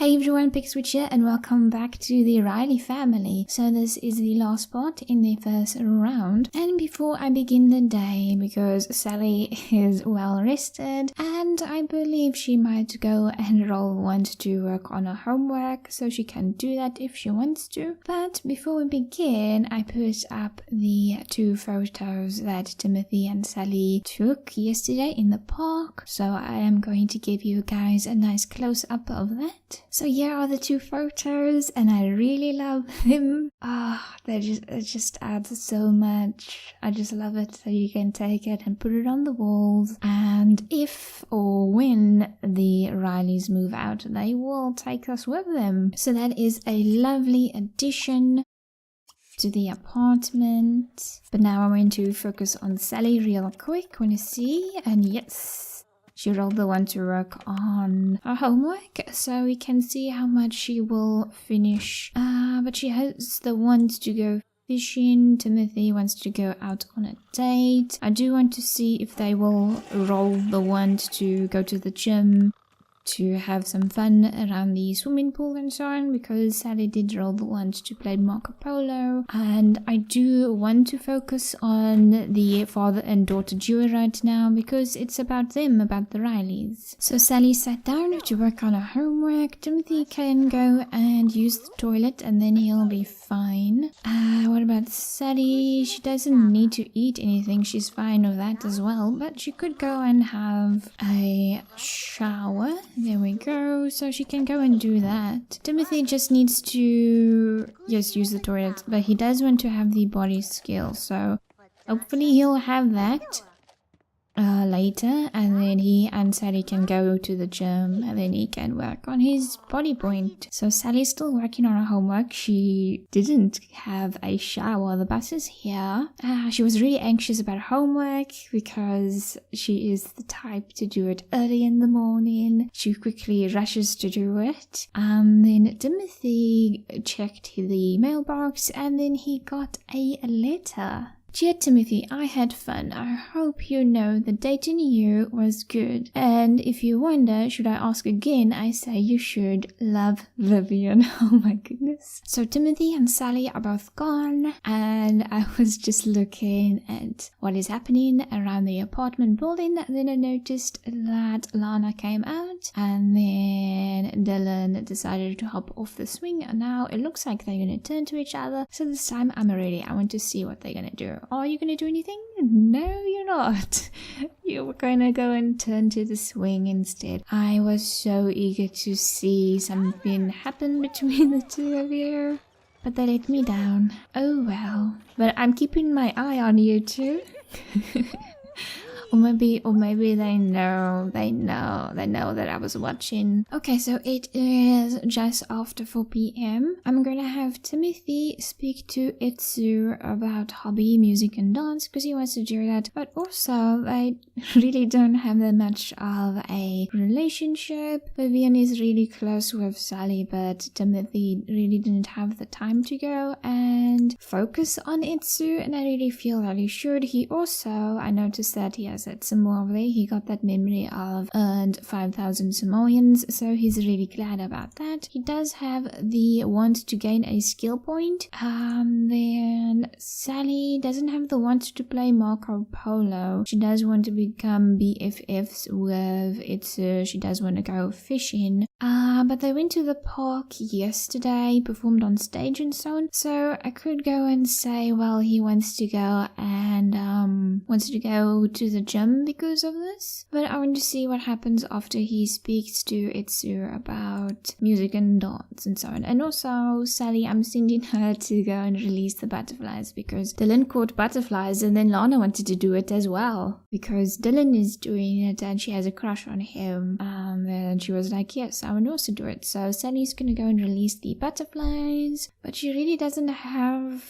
Hey everyone, pixelwitch here and welcome back to the Riley family. So this is the last part in the first round, and before I begin the day, because Sally is well rested and I believe she might go and roll one to work on her homework, so she can do that if she wants to. But before we begin, I put up the two photos that Timothy and Sally took yesterday in the park, so I am going to give you guys a nice close-up of that. So here are the two photos and I really love them. It just adds so much. I just love it that you can take it and put it on the walls, and if or when the Rileys move out, they will take us with them. So that is a lovely addition to the apartment. But now I'm going to focus on Sally real quick. Want to see? And yes, she rolled the one to work on her homework, so we can see how much she will finish. But she has the ones to go fishing. Timothy wants to go out on a date. I do want to see if they will roll the ones to go to the gym, to have some fun around the swimming pool and so on, because Sally did roll the ones to play Marco Polo. And I do want to focus on the father and daughter duo right now, because it's about them, about the Rileys. So Sally sat down to work on her homework. Timothy can go and use the toilet and then he'll be fine. What about Sally? She doesn't need to eat anything, she's fine with that as well, but she could go and have a shower. There we go, so she can go and do that. Timothy just needs to just use the toilet, but he does want to have the body skill, so hopefully he'll have that later, and then he and Sally can go to the gym and then he can work on his body point. So Sally's still working on her homework. She didn't have a shower. The bus is here. She was really anxious about homework because she is the type to do it early in the morning. She quickly rushes to do it. Then Timothy checked the mailbox and then he got a letter. Dear Timothy, I had fun. I hope you know the dating you was good. And if you wonder, should I ask again, I say you should. Love, Vivian. Oh my goodness. So Timothy and Sally are both gone, and I was just looking at what is happening around the apartment building. Then I noticed that Lana came out, and then Dylan decided to hop off the swing, and now it looks like they're going to turn to each other. So this time I'm ready. I want to see what they're going to do. Are you going to do anything? No, you're not. You're going to go and turn to the swing instead. I was so eager to see something happen between the two of you, but they let me down. Oh well. But I'm keeping my eye on you too. Or maybe they know that I was watching. Okay, so it is just after 4 p.m. I'm gonna have Timothy speak to Itsu about hobby, music and dance, because he wants to do that. But also, they really don't have that much of a relationship. Vivian is really close with Sally, but Timothy really didn't have the time to go and focus on Itsu, and I really feel that he should. He also, I noticed that he has at Samoa, he got that memory of earned 5,000 simoleons, so he's really glad about that. He does have the want to gain a skill point. Then Sally doesn't have the want to play Marco Polo. She does want to become BFFs with Itsu. She does want to go fishing. But they went to the park yesterday, performed on stage and so on. So I could go and say, well, he wants to go and wants to go to the gym because of this. But I want to see what happens after he speaks to Itsu about music and dance and so on. And also Sally, I'm sending her to go and release the butterflies, because Dylan caught butterflies and then Lana wanted to do it as well, because Dylan is doing it and she has a crush on him. And she was like, yes, I would also do it. So Sally's gonna go and release the butterflies, but she really doesn't have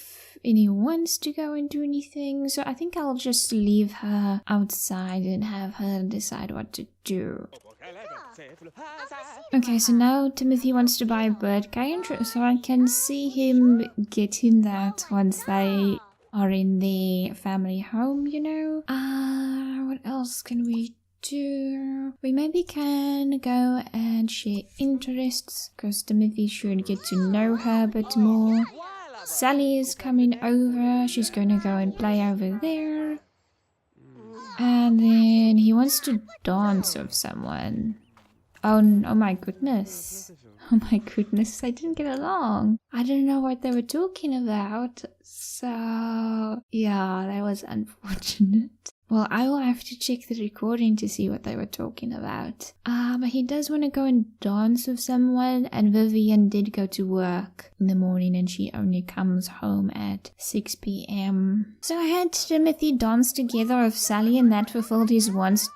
any wants to go and do anything, so I think I'll just leave her outside and have her decide what to do. Okay, so now Timothy wants to buy a bird cage, so I can see him getting that once they are in the family home, you know. What else can we do? We maybe can go and share interests, because Timothy should get to know her a bit more. Sally is coming over. She's going to go and play over there. And then he wants to dance with someone. Oh my goodness. Oh my goodness, I didn't get along. I didn't know what they were talking about. So, yeah, that was unfortunate. Well, I will have to check the recording to see what they were talking about. But he does want to go and dance with someone, and Vivian did go to work in the morning and she only comes home at 6 p.m. So I had Timothy dance together with Sally, and that fulfilled his want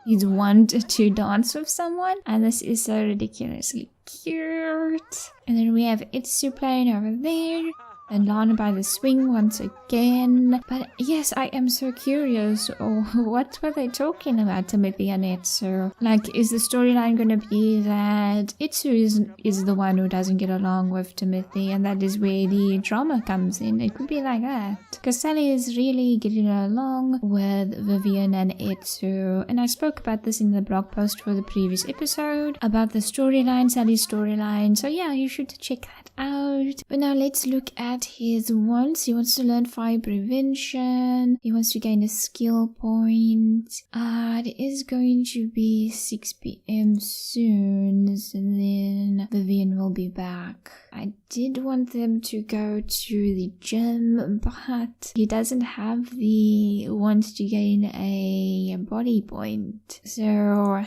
to dance with someone, and this is so ridiculously cute. And then we have Itsu playing over there, and Lana by the swing once again. But yes, I am so curious. What were they talking about, Timothy and Itsu? Like, is the storyline going to be that Itsu is the one who doesn't get along with Timothy, and that is where the drama comes in? It could be like that. Because Sally is really getting along with Vivian and Itsu. And I spoke about this in the blog post for the previous episode, about the storyline, Sally's storyline. So yeah, you should check that out. But now let's look at his wants. He wants to learn fire prevention. He wants to gain a skill point. It is going to be 6 p.m. soon, so then Vivian will be back. I did want them to go to the gym, but he doesn't have the want to gain a body point. So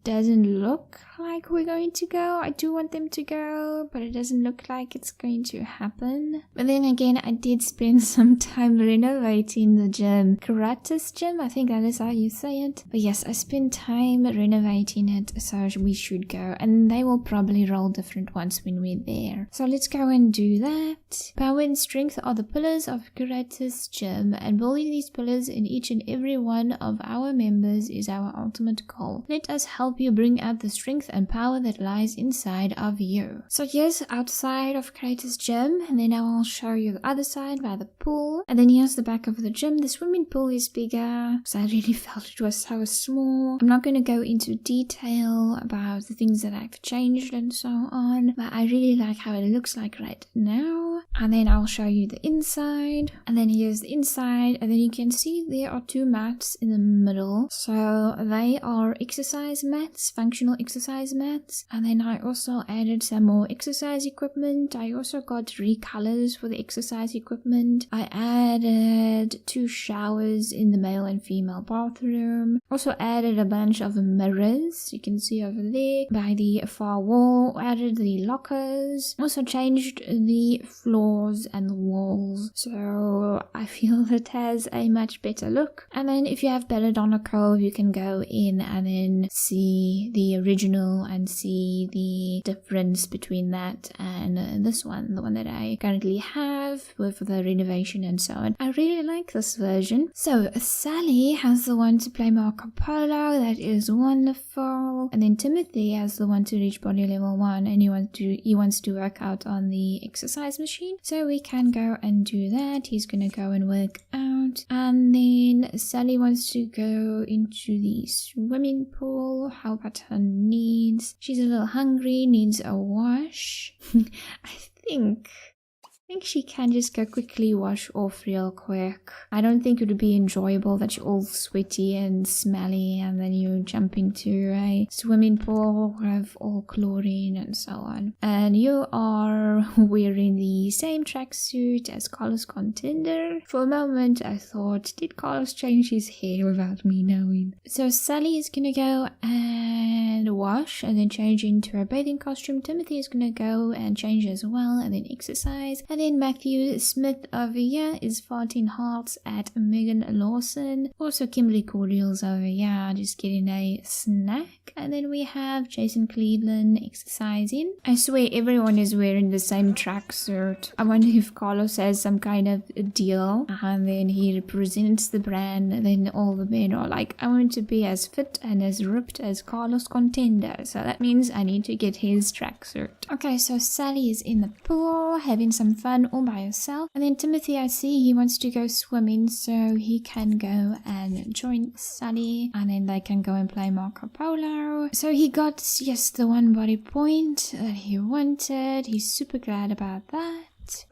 doesn't look like we're going to go. I do want them to go, but it doesn't look like it's going to happen. But then again, I did spend some time renovating the gym. Karate's gym, I think that is how you say it. But yes, I spent time renovating it, so we should go. And they will probably roll different ones when we're there. So let's go and do that. Power and strength are the pillars of Karate's gym, and building these pillars in each and every one of our members is our ultimate goal. Let us help you bring out the strength and power that lies inside of you. So yes, outside of Kratos' gym, and then I will show you the other side by the pool. And then here's the back of the gym. The swimming pool is bigger, so I really felt it was so small. I'm not going to go into detail about the things that I've changed and so on, but I really like how it looks like right now. And then I'll show you the inside, and then here's the inside, and then you can see there are 2 mats in the middle. So they are exercise mats, functional exercise mats. And then I also added some more exercise equipment. I also got Recolors for the exercise equipment. I added 2 showers in the male and female bathroom. Also added a bunch of mirrors, you can see over there by the far wall. Added the lockers. Also changed the floors and the walls, so I feel it has a much better look. And then if you have Belladonna Cove, you can go in and then see the original and see the difference between that and this one, the one that I currently have with the renovation and so on. I really like this version. So Sally has the one to play Marco Polo, that is wonderful. And then Timothy has the one to reach body level 1, and he wants to work out on the exercise machine. So we can go and do that. He's gonna go and work out. And then Sally wants to go into the swimming pool. How about her needs? She's a little hungry, needs a wash. I think she can just go quickly wash off real quick. I don't think it would be enjoyable that you're all sweaty and smelly and then you jump into a swimming pool with all chlorine and so on. And you are wearing the same tracksuit as Carlos Contender. For a moment I thought, did Carlos change his hair without me knowing? So Sally is gonna go and wash and then change into her bathing costume. Timothy is gonna go and change as well and then exercise. And then Matthew Smith over here is farting hearts at Megan Lawson. Also Kimberly Cordial's over here just getting a snack. And then we have Jason Cleveland exercising. I swear everyone is wearing the same tracksuit. I wonder if Carlos has some kind of a deal and then he represents the brand, and then all the men are like, I want to be as fit and as ripped as Carlos Contender, so that means I need to get his tracksuit. Okay, so Sally is in the pool having some fun fun all by herself. And then Timothy, I see he wants to go swimming, so he can go and join Sally, and then they can go and play Marco Polo. So he got, yes, the 1 body point that he wanted. He's super glad about that.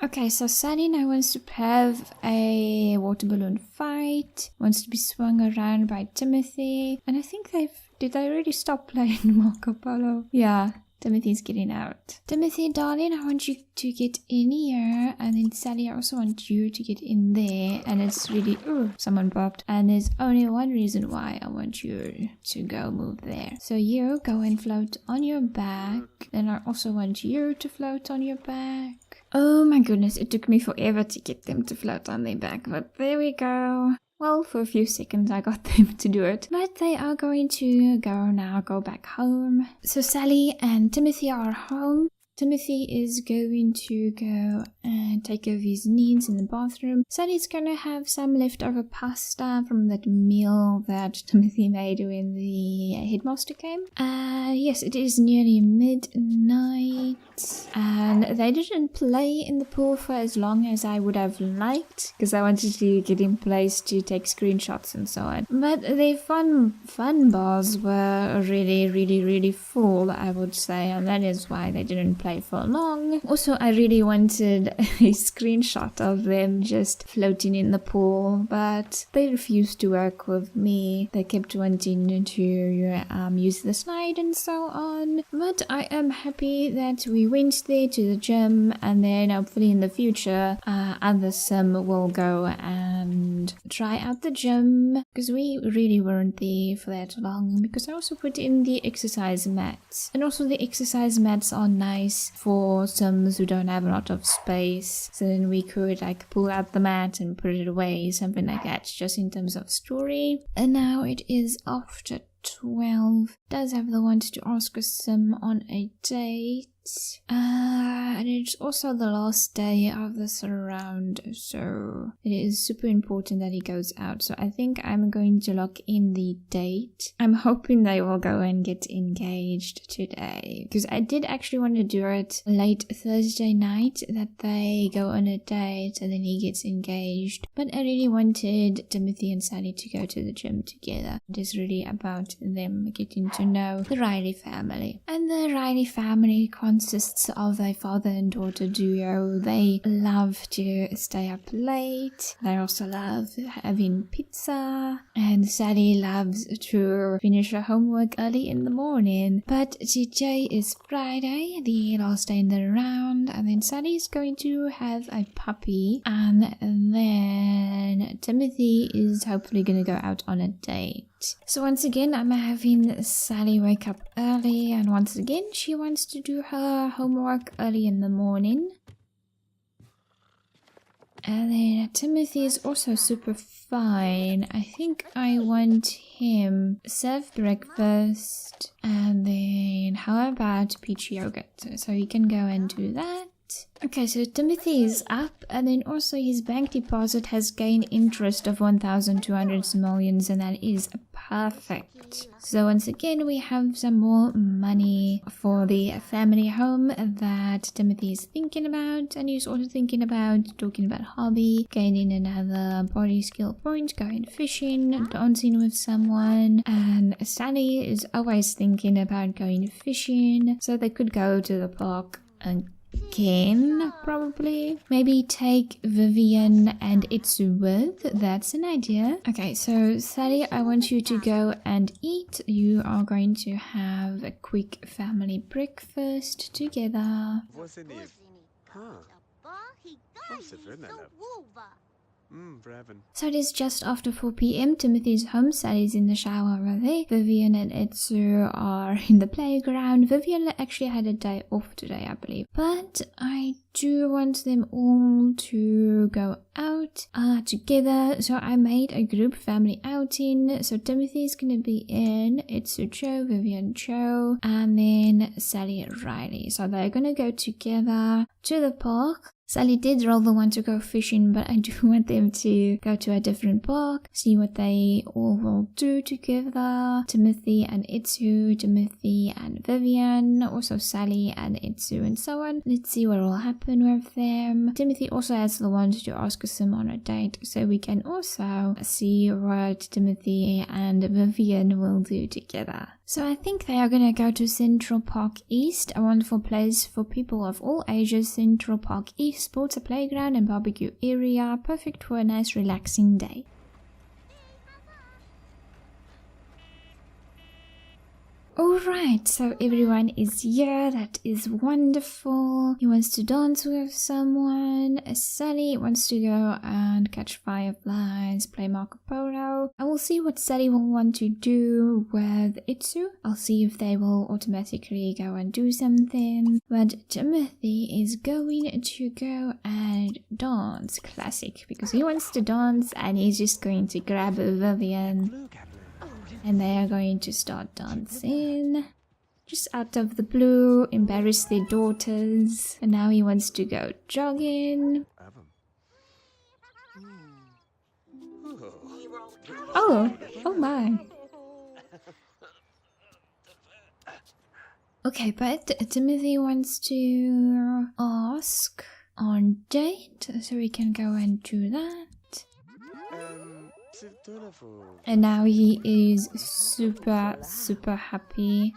Okay, so Sally now wants to have a water balloon fight, wants to be swung around by Timothy, and I think did they already stop playing Marco Polo? Yeah. Timothy's getting out. Timothy, darling, I want you to get in here. And then Sally, I also want you to get in there. And it's really... Oh, someone popped. And there's only one reason why I want you to go move there. So you go and float on your back. Then I also want you to float on your back. Oh my goodness, it took me forever to get them to float on their back. But there we go. Well, for a few seconds I got them to do it, but they are going to go back home. So Sally and Timothy are home. Timothy is going to go and take care of his needs in the bathroom. Sally's gonna have some leftover pasta from that meal that Timothy made when the headmaster came. Yes, it is nearly midnight, and they didn't play in the pool for as long as I would have liked, because I wanted to get in place to take screenshots and so on. But their fun bars were really full, I would say, and that is why they didn't play for long. Also, I really wanted a screenshot of them just floating in the pool, but they refused to work with me. They kept wanting to use the slide and so on. But I am happy that we went there to the gym, and then hopefully in the future other sim will go and try out the gym, because we really weren't there for that long, because I also put in the exercise mats, and also the exercise mats are nice for sims who don't have a lot of space, so then we could like pull out the mat and put it away, something like that, just in terms of story. And now it is after 12. Does have the want to ask a sim on a date. And it's also the last day of this round, so it is super important that he goes out. So I think I'm going to lock in the date. I'm hoping they will go and get engaged today, because I did actually want to do it late Thursday night, that they go on a date and then he gets engaged. But I really wanted Timothy and Sally to go to the gym together. It is really about them getting to know the Riley family. And the Riley family consists of a father and daughter duo. They love to stay up late. They also love having pizza. And Sally loves to finish her homework early in the morning. But today is Friday, the last day in the round. And then Sally is going to have a puppy. And then Timothy is hopefully going to go out on a date. So once again, I'm having Sally wake up early, and once again she wants to do her homework early in the morning. And then Timothy is also super fine. I think I want him serve breakfast, and then how about peach yogurt? So he can go and do that. Okay, so Timothy is up, and then also his bank deposit has gained interest of 1,200 simoleons, and that is perfect. So once again, we have some more money for the family home that Timothy is thinking about, and he's also thinking about talking about hobby, gaining another body skill point, going fishing, dancing with someone, and Sally is always thinking about going fishing, so they could go to the park again, probably. Maybe take Vivian and it's worth. That's an idea. Okay, so Sally, I want you to go and eat. You are going to have a quick family breakfast together. So it is just after 4 p.m. Timothy's home. Sally's in the shower over there. Vivian and Etsu are in the playground. Vivian actually had a day off today, I believe. But I do want them all to go out together. So I made a group family outing. So Timothy's gonna be in, Itsu, Joe, Vivian, Joe, and then Sally and Riley. So they're gonna go together to the park. Sally did rather want to go fishing, but I do want them to go to a different park, see what they all will do together. Timothy and Itsu, Timothy and Vivian, also Sally and Itsu, and so on. Let's see what will happen with them. Timothy also has the want to ask him on a date, so we can also see what Timothy and Vivian will do together. So I think they are gonna go to Central Park East, a wonderful place for people of all ages. Central Park East sports a playground and barbecue area, perfect for a nice relaxing day. Alright, so everyone is here, that is wonderful. He wants to dance with someone. Sally wants to go and catch fireflies, play Marco Polo. I will see what Sally will want to do with Itsu. I'll see if they will automatically go and do something. But Timothy is going to go and dance, classic, because he wants to dance and he's just going to grab Vivian. And they are going to start dancing. Just out of the blue, embarrass their daughters. And now he wants to go jogging. Oh my. Okay, but Timothy wants to ask on date, so we can go and do that. And now he is super happy.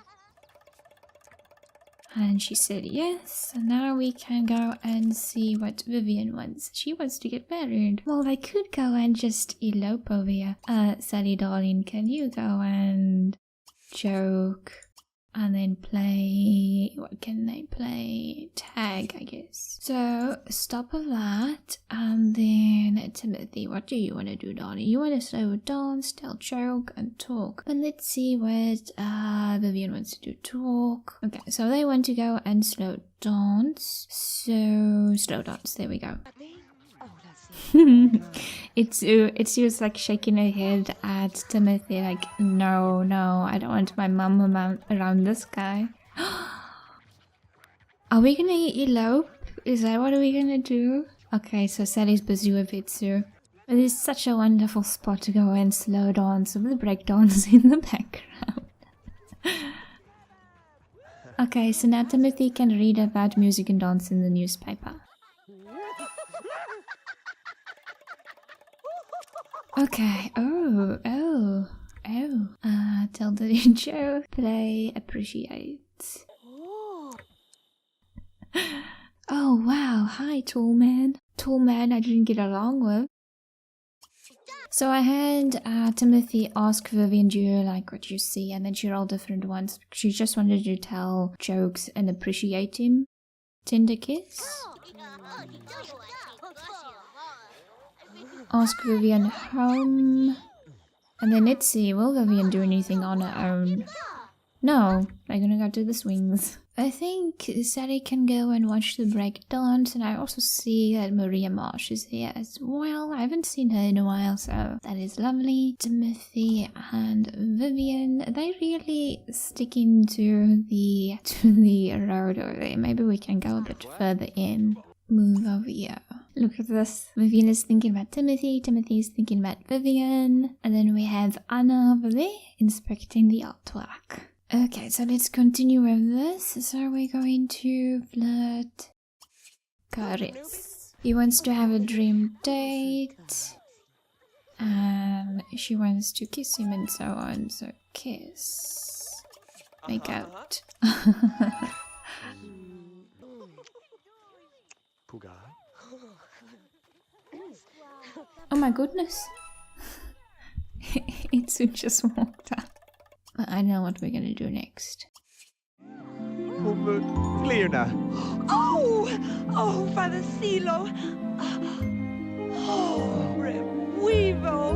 And she said yes. And now we can go and see what Vivian wants. She wants to get married. Well, they could go and just elope over here. Sally darling, can you go and joke? And then play, what can they play? Tag, I guess. So, stop of that. And then, Timothy, what do you want to do, darling? You want to slow dance, tell joke, and talk. But let's see what Vivian wants to do. Talk. Okay, so they want to go and slow dance. So, slow dance, there we go. It's just like shaking her head at Timothy like, no, I don't want my mum around this guy. Are we gonna elope? Is that what we're gonna do? Okay, so Sally's busy with Itsu. It is such a wonderful spot to go and slow dance with the breakdance in the background. Okay, so now Timothy can read about music and dance in the newspaper. Okay, tell the Joe, play, appreciate. Oh wow, hi tall man. Tall man I didn't get along with. So I had Timothy ask Vivian, do you like what you see? And then she rolled different ones. She just wanted to tell jokes and appreciate him. Tender kiss. Ask Vivian home. And then let's see, will Vivian do anything on her own? No, they're gonna go to the swings. I think Sally can go and watch the break dance, and I also see that Maria Marsh is here as well. I haven't seen her in a while, so that is lovely. Timothy and Vivian, they really stick into the road over there. Maybe we can go a bit further in. Move over here. Look at this. Vivian is thinking about Timothy. Timothy is thinking about Vivian. And then we have Anna over there inspecting the artwork. Okay, so let's continue with this. So we're going to flirt. Caress. He wants to have a dream date. And she wants to kiss him and so on. So kiss. Make out. Oh my goodness. Itsu just walked up. But I know what we're gonna do next. Clear now. Oh, Father Silo. Oh, Revivo.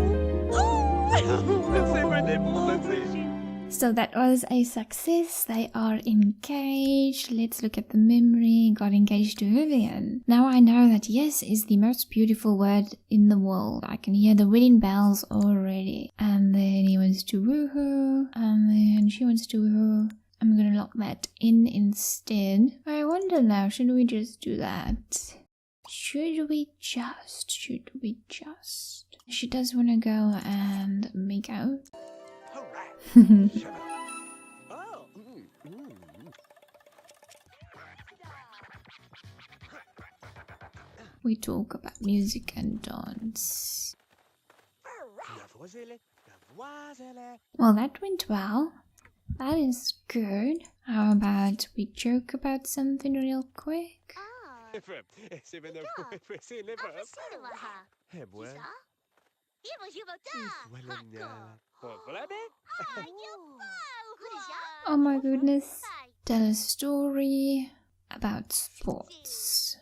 So that was a success. They are engaged. Let's look at the memory. Got engaged to Vivian. Now I know that yes is the most beautiful word in the world. I can hear the wedding bells already. And then he wants to woo her. And then she wants to woo her. I'm gonna lock that in instead. I wonder now, should we just do that? Should we just? She does want to go and make out. We talk about music and dance. Well, that went well. That is good. How about we joke about something real quick? Oh my goodness. Tell a story about sports.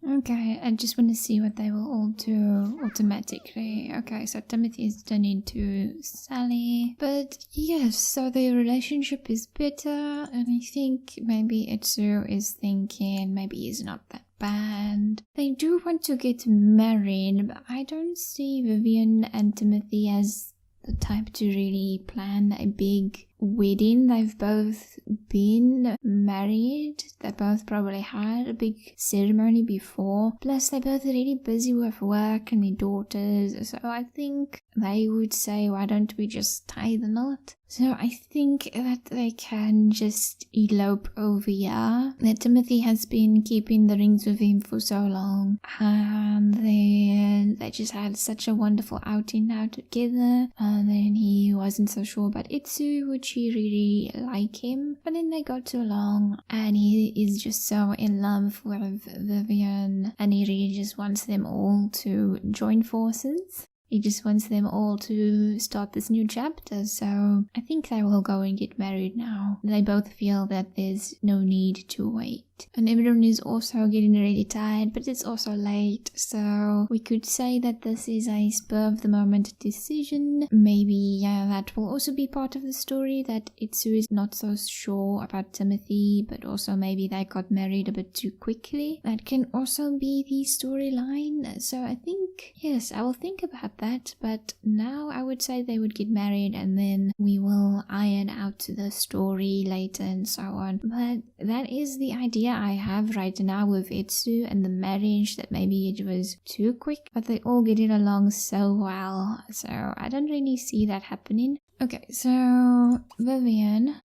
Okay, I just want to see what they will all do automatically. Okay, so Timothy is turned into Sally. But yes, so their relationship is better, and I think maybe Itsu is thinking maybe he's not that bad. They do want to get married, but I don't see Vivian and Timothy as the type to really plan a big wedding. They've both been married. They both probably had a big ceremony before. Plus, they're both really busy with work and their daughters. So I think they would say, why don't we just tie the knot? So I think that they can just elope over here. That Timothy has been keeping the rings with him for so long. And then they just had such a wonderful outing now together. And then he wasn't so sure about Itsu, would she really like him? But then they got along, and he is just so in love with Vivian, and he really just wants them all to join forces. He just wants them all to start this new chapter, so I think they will go and get married now. They both feel that there's no need to wait. And everyone is also getting really tired, but it's also late, so we could say that this is a spur-of-the-moment decision. Maybe that will also be part of the story, that Itsu is not so sure about Timothy, but also maybe they got married a bit too quickly. That can also be the storyline, so I think, yes, I will think about that, but now I would say they would get married and then we will iron out the story later and so on. But that is the idea I have right now with Itsu and the marriage, that maybe it was too quick, but they all get it along so well, so I don't really see that happening. Okay, so Vivian,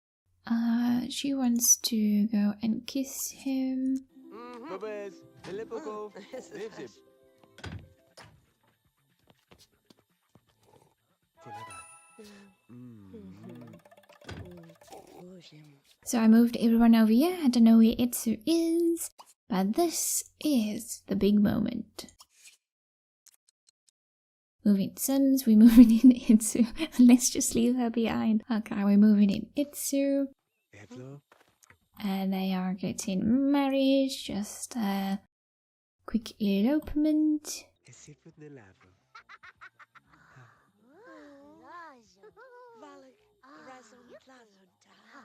she wants to go and kiss him. So I moved everyone over here. I don't know where Itsu is, but this is the big moment. Moving Sims, we're moving in Itsu. Let's just leave her behind. Okay, we're moving in Itsu. And they are getting married. Just a quick elopement.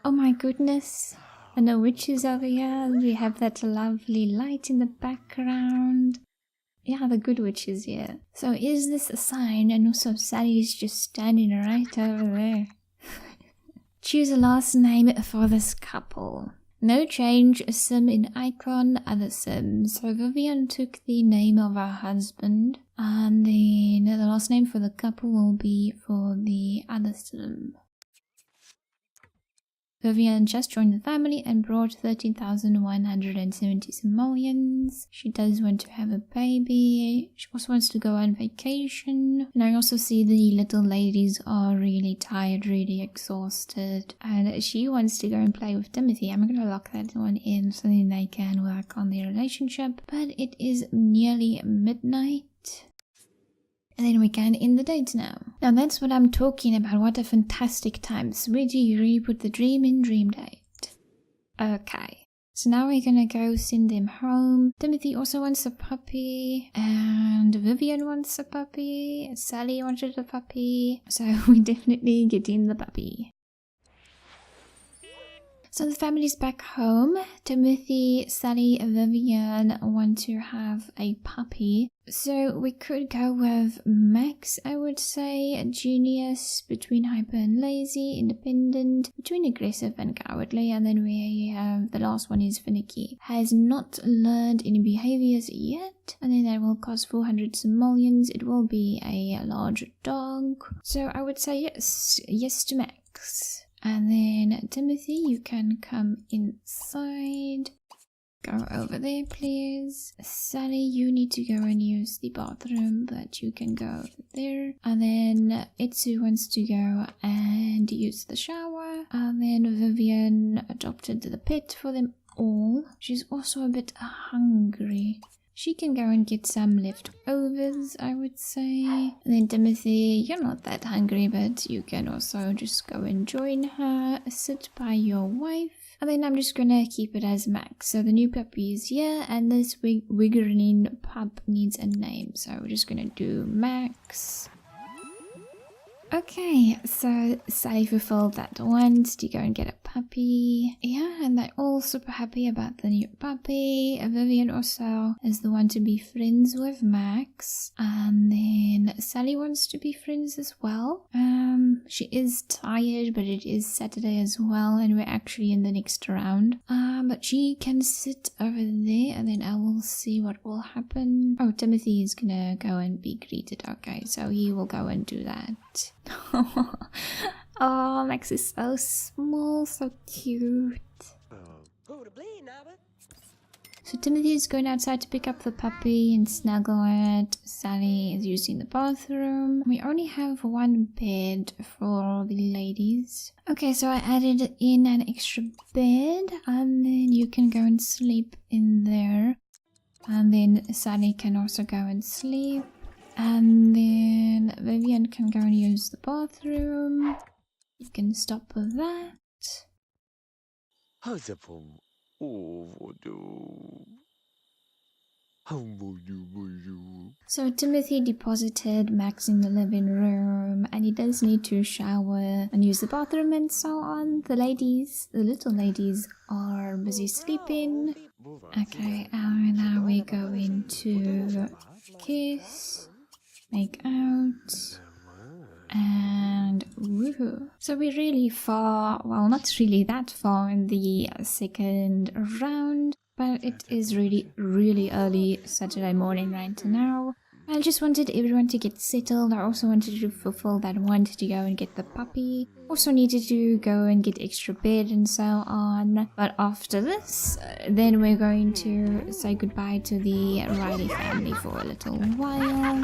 Oh my goodness. And the witches over here. We have that lovely light in the background. Yeah, the good witches here. So is this a sign? And also Sally's just standing right over there. Choose a last name for this couple. No change, a sim in icon, other sims. So Vivian took the name of her husband. And then the last name for the couple will be for the other sim. Vivian just joined the family and brought 13,170 simoleons. She does want to have a baby. She also wants to go on vacation. And I also see the little ladies are really tired, really exhausted. And she wants to go and play with Timothy. I'm going to lock that one in so then they can work on their relationship. But it is nearly midnight. And then we can end the date now. Now that's what I'm talking about. What a fantastic time. So where do you really put the dream in dream date? Okay. So now we're gonna go send them home. Timothy also wants a puppy, and Vivian wants a puppy, Sally wanted a puppy, so we definitely getting the puppy. So the family's back home. Timothy, Sally, and Vivian want to have a puppy. So we could go with Max, I would say. A genius, between hyper and lazy, independent, between aggressive and cowardly. And then we have the last one is finicky. Has not learned any behaviors yet. And then that will cost 400 simoleons. It will be a large dog. So I would say yes. Yes to Max. And then Timothy, you can come inside. Go over there, please. Sally, you need to go and use the bathroom, but you can go over there. And then Itsu wants to go and use the shower. And then Vivian adopted the pet for them all. She's also a bit hungry. She can go and get some leftovers, I would say. And then Timothy, you're not that hungry, but you can also just go and join her, sit by your wife. And then I'm just gonna keep it as Max. So the new puppy is here, and this Wiggerinin pup needs a name. So we're just gonna do Max. Okay, so Sally fulfilled that want to go and get a puppy. Yeah, and they're all super happy about the new puppy. Vivian also is the one to be friends with Max. And then Sally wants to be friends as well. She is tired, but it is Saturday as well, and we're actually in the next round. But she can sit over there, and then I will see what will happen. Oh, Timothy is gonna go and be greeted. Okay, so he will go and do that. Oh, Max is so small, so cute. So Timothy is going outside to pick up the puppy and snuggle it. Sally is using the bathroom. We only have one bed for the ladies. Okay, so I added in an extra bed, and then you can go and sleep in there. And then Sally can also go and sleep. And then Vivian can go and use the bathroom. You can stop with that. So Timothy deposited Max in the living room, and he does need to shower and use the bathroom and so on. The little ladies are busy sleeping. Okay, and now we're going to kiss, make out, and woohoo. So we're really far, well, not really that far in the second round, but it is really early Saturday morning right now. I just wanted everyone to get settled. I also wanted to fulfill that want to go and get the puppy. Also needed to go and get extra bed and so on. But after this, then we're going to say goodbye to the Riley family for a little while.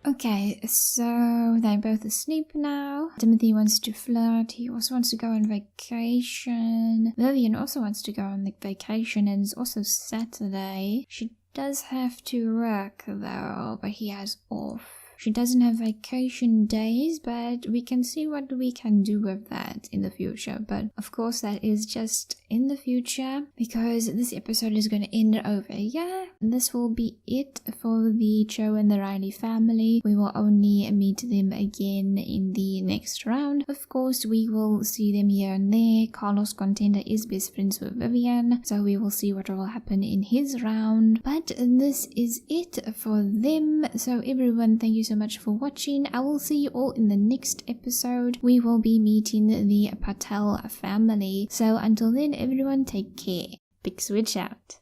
Okay, so they're both asleep now. Timothy wants to flirt. He also wants to go on vacation. Vivian also wants to go on the vacation, and it's also Saturday. She does have to work though, but he has off. She doesn't have vacation days, but we can see what we can do with that in the future. But of course that is just in the future, because this episode is going to end over here. This will be it for the Joe and the Riley family. We will only meet them again in the next round. Of course, we will see them here and there. Carlos Contender is best friends with Vivian, so we will see what will happen in his round. But this is it for them. So everyone, thank you so much for watching. I will see you all in the next episode. We will be meeting the Patel family. So until then, everyone, take care. pixelwitch out.